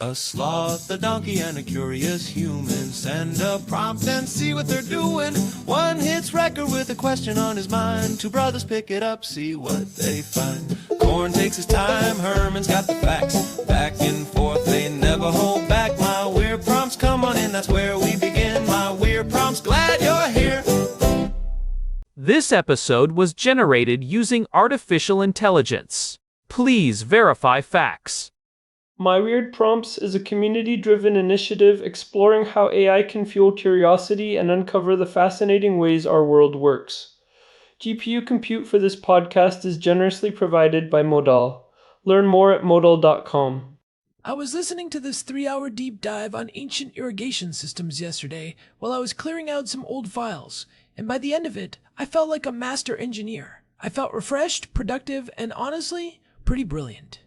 A sloth, a donkey, and a curious human. Send a prompt and see what they're doing. One hits record with a question on his mind. Two brothers pick it up, see what they find. Corn takes his time, Herman's got the facts. Back and forth, they never hold back. My weird prompts, come on in, that's where we begin. My weird prompts, glad you're here. This episode was generated using artificial intelligence. Please verify facts. My Weird Prompts is a community-driven initiative exploring how AI can fuel curiosity and uncover the fascinating ways our world works. GPU compute for this podcast is generously provided by Modal. Learn more at modal.com. I was listening to this 3-hour deep dive on ancient irrigation systems yesterday while I was clearing out some old files, and by the end of it, I felt like a master engineer. I felt refreshed, productive, and honestly, pretty brilliant.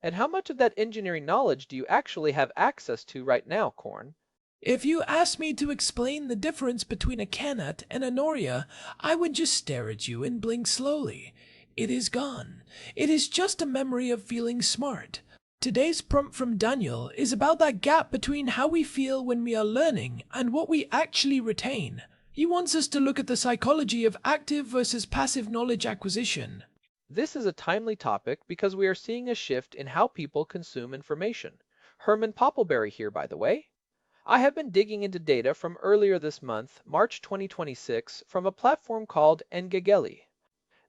And how much of that engineering knowledge do you actually have access to right now, Korn? If you asked me to explain the difference between a Kanat and a Noria, I would just stare at you and blink slowly. It is gone. It is just a memory of feeling smart. Today's prompt from Daniel is about that gap between how we feel when we are learning and what we actually retain. He wants us to look at the psychology of active versus passive knowledge acquisition. This is a timely topic because we are seeing a shift in how people consume information. Herman Poppleberry here, by the way. I have been digging into data from earlier this month, March 2026, from a platform called Ngegeli.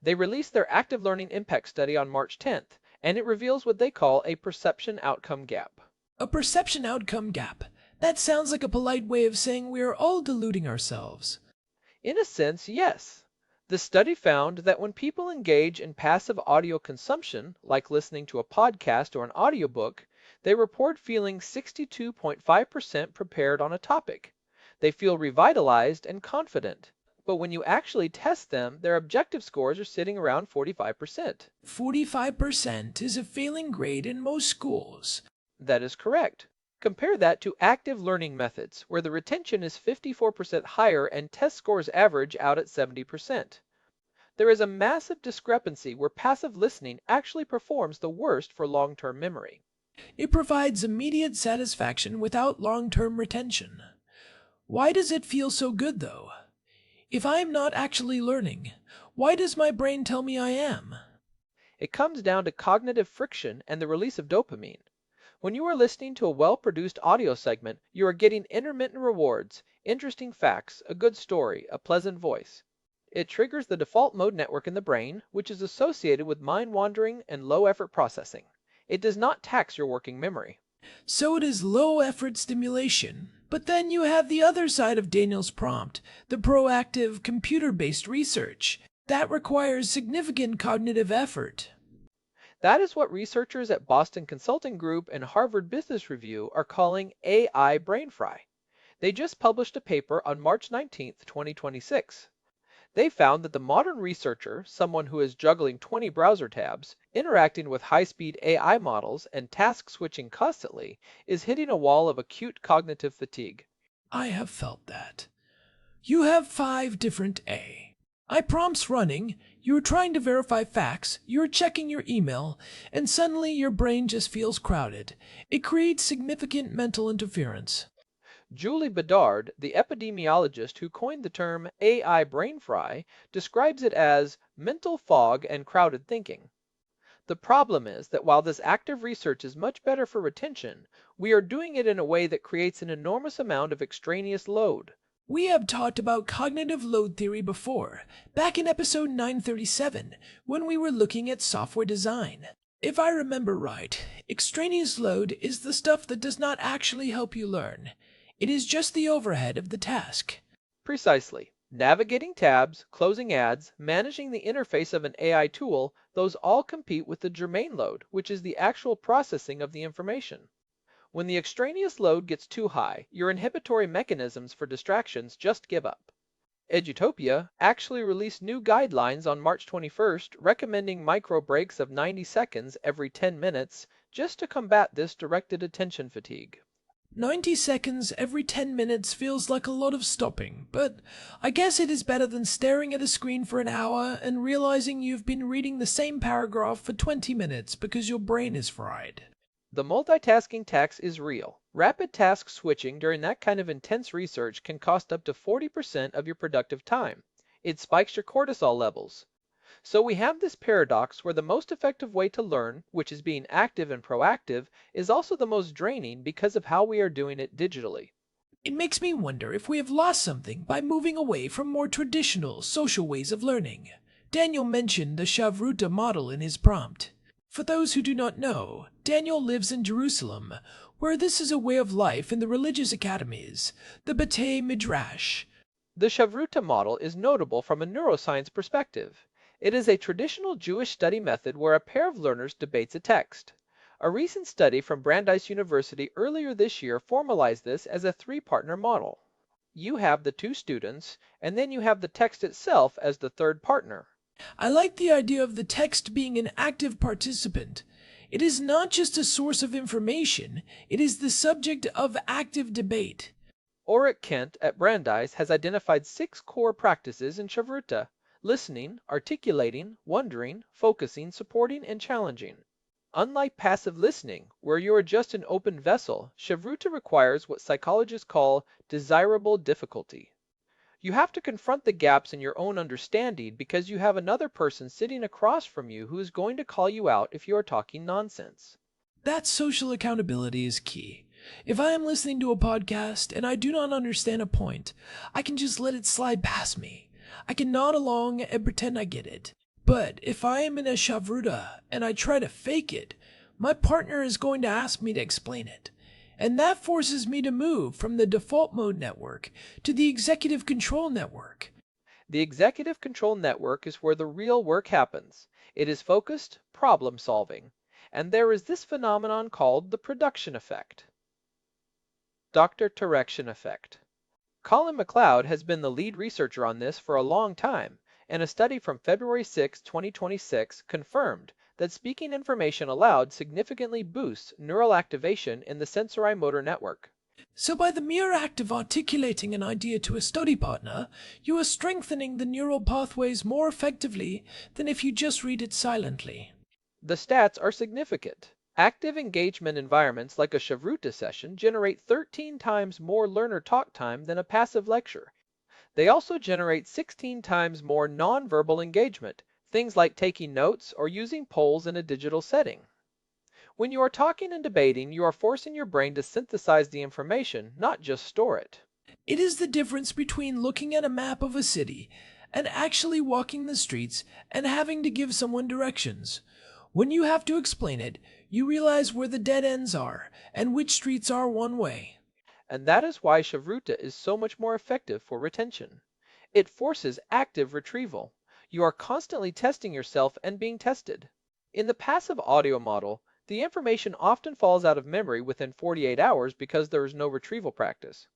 They released their active learning impact study on March 10th, and it reveals what they call a perception outcome gap. A perception outcome gap. That sounds like a polite way of saying we are all deluding ourselves. In a sense, yes. The study found that when people engage in passive audio consumption, like listening to a podcast or an audiobook, they report feeling 62.5% prepared on a topic. They feel revitalized and confident. But when you actually test them, their objective scores are sitting around 45%. 45% is a failing grade in most schools. That is correct. Compare that to active learning methods, where the retention is 54% higher and test scores average out at 70%. There is a massive discrepancy where passive listening actually performs the worst for long-term memory. It provides immediate satisfaction without long-term retention. Why does it feel so good, though? If I am not actually learning, why does my brain tell me I am? It comes down to cognitive friction and the release of dopamine. When you are listening to a well-produced audio segment, you are getting intermittent rewards, interesting facts, a good story, a pleasant voice. It triggers the default mode network in the brain, which is associated with mind-wandering and low-effort processing. It does not tax your working memory. So it is low-effort stimulation. But then you have the other side of Daniel's prompt, the proactive, computer-based research. That requires significant cognitive effort. That is what researchers at Boston Consulting Group and Harvard Business Review are calling AI brain fry. They just published a paper on March 19, 2026. They found that the modern researcher, someone who is juggling 20 browser tabs, interacting with high-speed AI models, and task switching constantly, is hitting a wall of acute cognitive fatigue. I have felt that. You have 5 different AI prompts running, you're trying to verify facts, you're checking your email, and suddenly your brain just feels crowded. It creates significant mental interference. Julie Bedard, the epidemiologist who coined the term AI brain fry, describes it as mental fog and crowded thinking. The problem is that while this active research is much better for retention, we are doing it in a way that creates an enormous amount of extraneous load. We have talked about cognitive load theory before, back in episode 937, when we were looking at software design. If I remember right, extraneous load is the stuff that does not actually help you learn. It is just the overhead of the task. Precisely. Navigating tabs, closing ads, managing the interface of an AI tool, those all compete with the germane load, which is the actual processing of the information. When the extraneous load gets too high, your inhibitory mechanisms for distractions just give up. Edutopia actually released new guidelines on March 21st recommending micro breaks of 90 seconds every 10 minutes just to combat this directed attention fatigue. 90 seconds every 10 minutes feels like a lot of stopping, but I guess it is better than staring at a screen for an hour and realizing you've been reading the same paragraph for 20 minutes because your brain is fried. The multitasking tax is real. Rapid task switching during that kind of intense research can cost up to 40% of your productive time. It spikes your cortisol levels. So we have this paradox where the most effective way to learn, which is being active and proactive, is also the most draining because of how we are doing it digitally. It makes me wonder if we have lost something by moving away from more traditional social ways of learning. Daniel mentioned the Chavruta model in his prompt. For those who do not know, Daniel lives in Jerusalem, where this is a way of life in the religious academies, the B'tei Midrash. The Chavruta model is notable from a neuroscience perspective. It is a traditional Jewish study method where a pair of learners debates a text. A recent study from Brandeis University earlier this year formalized this as a three-partner model. You have the two students, and then you have the text itself as the third partner. I like the idea of the text being an active participant. It is not just a source of information, it is the subject of active debate. Ulrich Kent at Brandeis has identified 6 core practices in Chavruta: listening, articulating, wondering, focusing, supporting, and challenging. Unlike passive listening, where you are just an open vessel, Chavruta requires what psychologists call desirable difficulty. You have to confront the gaps in your own understanding because you have another person sitting across from you who is going to call you out if you are talking nonsense. That social accountability is key. If I am listening to a podcast and I do not understand a point, I can just let it slide past me. I can nod along and pretend I get it. But if I am in a Chavruta and I try to fake it, my partner is going to ask me to explain it. And that forces me to move from the default mode network to the executive control network. The executive control network is where the real work happens. It is focused, problem solving. And there is this phenomenon called the production effect. Dr. Direction effect. Colin MacLeod has been the lead researcher on this for a long time, and a study from February 6, 2026 confirmed that speaking information aloud significantly boosts neural activation in the sensory-motor network. So by the mere act of articulating an idea to a study partner, you are strengthening the neural pathways more effectively than if you just read it silently. The stats are significant. Active engagement environments like a Chavruta session generate 13 times more learner talk time than a passive lecture. They also generate 16 times more nonverbal engagement, things like taking notes or using polls in a digital setting. When you are talking and debating, you are forcing your brain to synthesize the information, not just store it. It is the difference between looking at a map of a city and actually walking the streets and having to give someone directions. When you have to explain it, you realize where the dead ends are and which streets are one way. And that is why Chavruta is so much more effective for retention. It forces active retrieval. You are constantly testing yourself and being tested. In the passive audio model, the information often falls out of memory within 48 hours because there is no retrieval practice.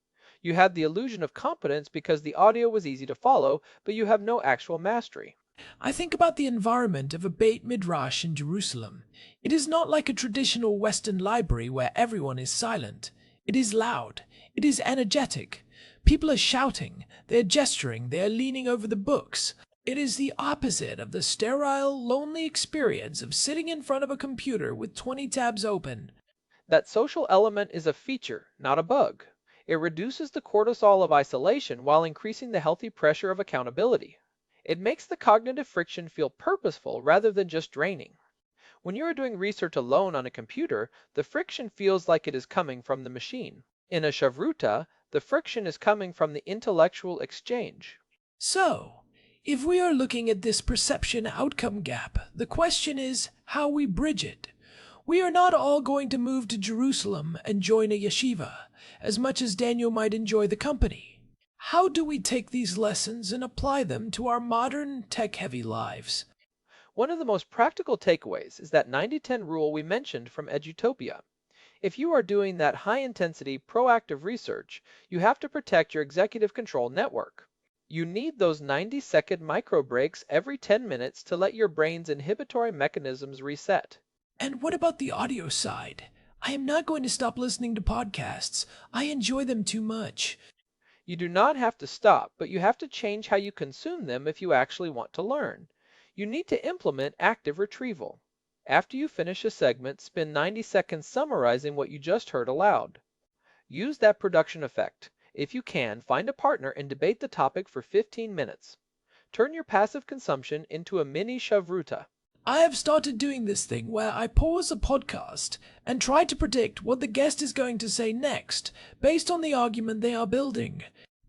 You have the illusion of competence because the audio was easy to follow, but you have no actual mastery. I think about the environment of a Beit Midrash in Jerusalem. It is not like a traditional Western library where everyone is silent. It is loud. It is energetic. People are shouting. They are gesturing. They are leaning over the books. It is the opposite of the sterile, lonely experience of sitting in front of a computer with 20 tabs open. That social element is a feature, not a bug. It reduces the cortisol of isolation while increasing the healthy pressure of accountability. It makes the cognitive friction feel purposeful rather than just draining. When you are doing research alone on a computer, the friction feels like it is coming from the machine. In a Chavruta, the friction is coming from the intellectual exchange. So, if we are looking at this perception-outcome gap, the question is how we bridge it. We are not all going to move to Jerusalem and join a yeshiva, as much as Daniel might enjoy the company. How do we take these lessons and apply them to our modern, tech-heavy lives? One of the most practical takeaways is that 90-10 rule we mentioned from Edutopia. If you are doing that high-intensity, proactive research, you have to protect your executive control network. You need those 90-second micro breaks every 10 minutes to let your brain's inhibitory mechanisms reset. And what about the audio side? I am not going to stop listening to podcasts. I enjoy them too much. You do not have to stop, but you have to change how you consume them if you actually want to learn. You need to implement active retrieval. After you finish a segment, spend 90 seconds summarizing what you just heard aloud. Use that production effect. If you can, find a partner and debate the topic for 15 minutes. Turn your passive consumption into a mini Chavruta. I have started doing this thing where I pause a podcast and try to predict what the guest is going to say next based on the argument they are building.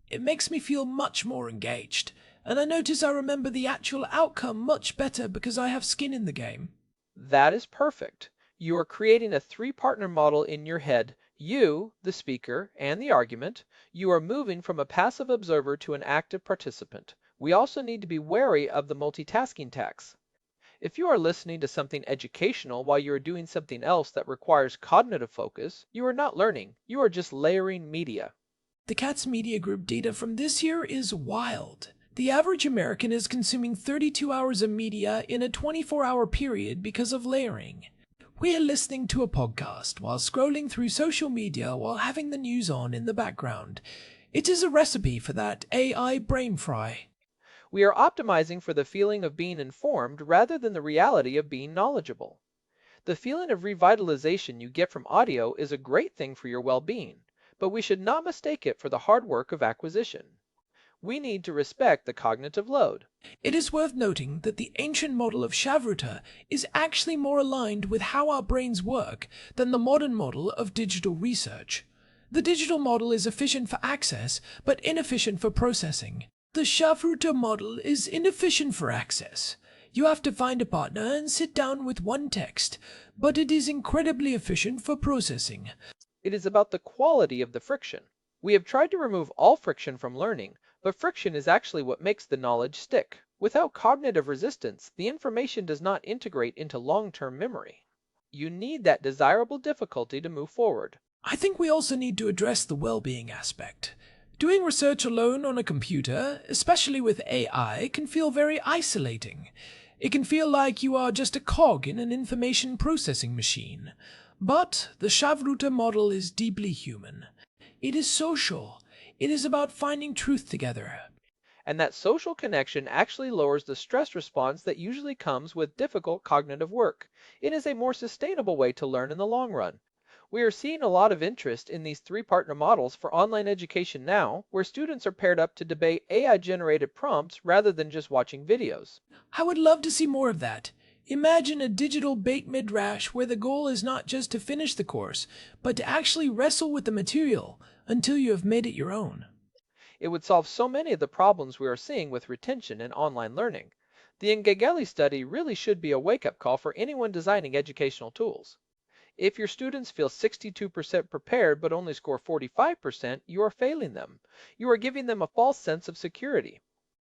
It makes me feel much more engaged, and I notice I remember the actual outcome much better because I have skin in the game. That is perfect. You are creating a three-partner model in your head. You, the speaker, and the argument. You are moving from a passive observer to an active participant. We also need to be wary of the multitasking tax. If you are listening to something educational while you are doing something else that requires cognitive focus, you are not learning. You are just layering media. The CATS Media Group data from this year is wild. The average American is consuming 32 hours of media in a 24-hour period because of layering. We are listening to a podcast while scrolling through social media while having the news on in the background. It is a recipe for that AI brain fry. We are optimizing for the feeling of being informed rather than the reality of being knowledgeable. The feeling of revitalization you get from audio is a great thing for your well-being, but we should not mistake it for the hard work of acquisition. We need to respect the cognitive load. It is worth noting that the ancient model of Chavruta is actually more aligned with how our brains work than the modern model of digital research. The digital model is efficient for access, but inefficient for processing. The Chavruta model is inefficient for access. You have to find a partner and sit down with one text, but it is incredibly efficient for processing. It is about the quality of the friction. We have tried to remove all friction from learning, but friction is actually what makes the knowledge stick. Without cognitive resistance, the information does not integrate into long-term memory. You need that desirable difficulty to move forward. I think we also need to address the well-being aspect. Doing research alone on a computer, especially with AI, can feel very isolating. It can feel like you are just a cog in an information processing machine. But the Chavruta model is deeply human. It is social. It is about finding truth together. And that social connection actually lowers the stress response that usually comes with difficult cognitive work. It is a more sustainable way to learn in the long run. We are seeing a lot of interest in these three-partner models for online education now, where students are paired up to debate AI-generated prompts rather than just watching videos. I would love to see more of that. Imagine a digital bait midrash where the goal is not just to finish the course, but to actually wrestle with the material until you have made it your own. It would solve so many of the problems we are seeing with retention and online learning. The Ngegeli study really should be a wake-up call for anyone designing educational tools. If your students feel 62% prepared but only score 45%, you are failing them. You are giving them a false sense of security.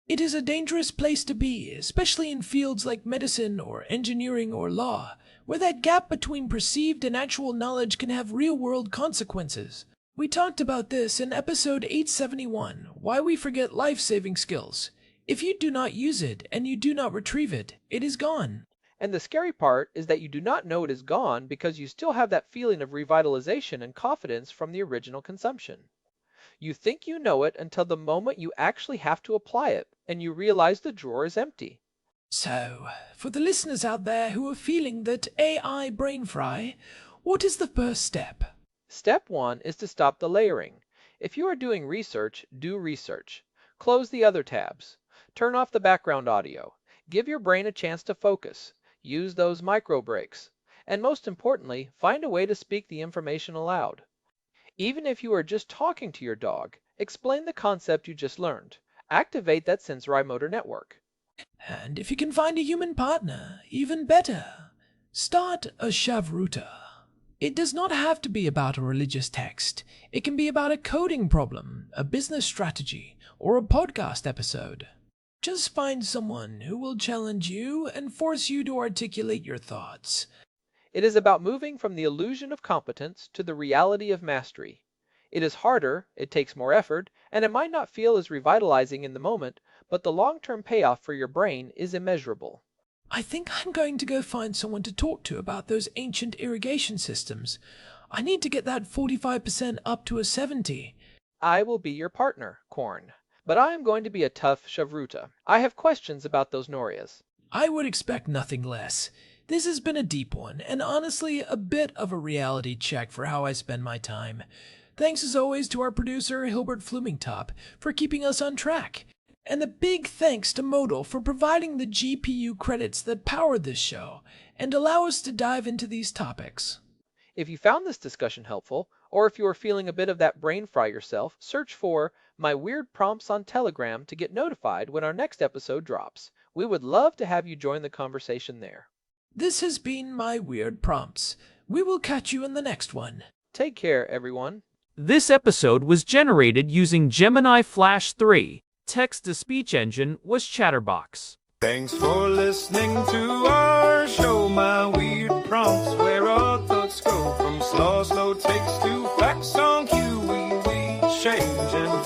It is a dangerous place to be, especially in fields like medicine or engineering or law, where that gap between perceived and actual knowledge can have real-world consequences. We talked about this in episode 871, Why We Forget Life-Saving Skills. If you do not use it and you do not retrieve it, it is gone. And the scary part is that you do not know it is gone because you still have that feeling of revitalization and confidence from the original consumption. You think you know it until the moment you actually have to apply it, and you realize the drawer is empty. So, for the listeners out there who are feeling that AI brain fry, what is the first step? Step 1 is to stop the layering. If you are doing research, do research. Close the other tabs. Turn off the background audio. Give your brain a chance to focus. Use those micro breaks. And most importantly, find a way to speak the information aloud. Even if you are just talking to your dog, explain the concept you just learned. Activate that sensory-motor network. And if you can find a human partner, even better. Start a Chavruta. It does not have to be about a religious text. It can be about a coding problem, a business strategy, or a podcast episode. Just find someone who will challenge you and force you to articulate your thoughts. It is about moving from the illusion of competence to the reality of mastery. It is harder, it takes more effort, and it might not feel as revitalizing in the moment, but the long-term payoff for your brain is immeasurable. I think I'm going to go find someone to talk to about those ancient irrigation systems. I need to get that 45% up to a 70. I will be your partner, Corn. But I am going to be a tough Chavruta. I have questions about those Norias. I would expect nothing less. This has been a deep one, and honestly, a bit of a reality check for how I spend my time. Thanks as always to our producer, Hilbert Flumingtop, for keeping us on track. And a big thanks to Modal for providing the GPU credits that power this show and allow us to dive into these topics. If you found this discussion helpful, or if you are feeling a bit of that brain fry yourself, search for My Weird Prompts on Telegram to get notified when our next episode drops. We would love to have you join the conversation there. This has been My Weird Prompts. We will catch you in the next one. Take care, everyone. This episode was generated using Gemini Flash 3. Text-to-speech engine was Chatterbox. Thanks for listening to our show, My Weird Prompts, where our thoughts go from slow takes to facts on cue. We change and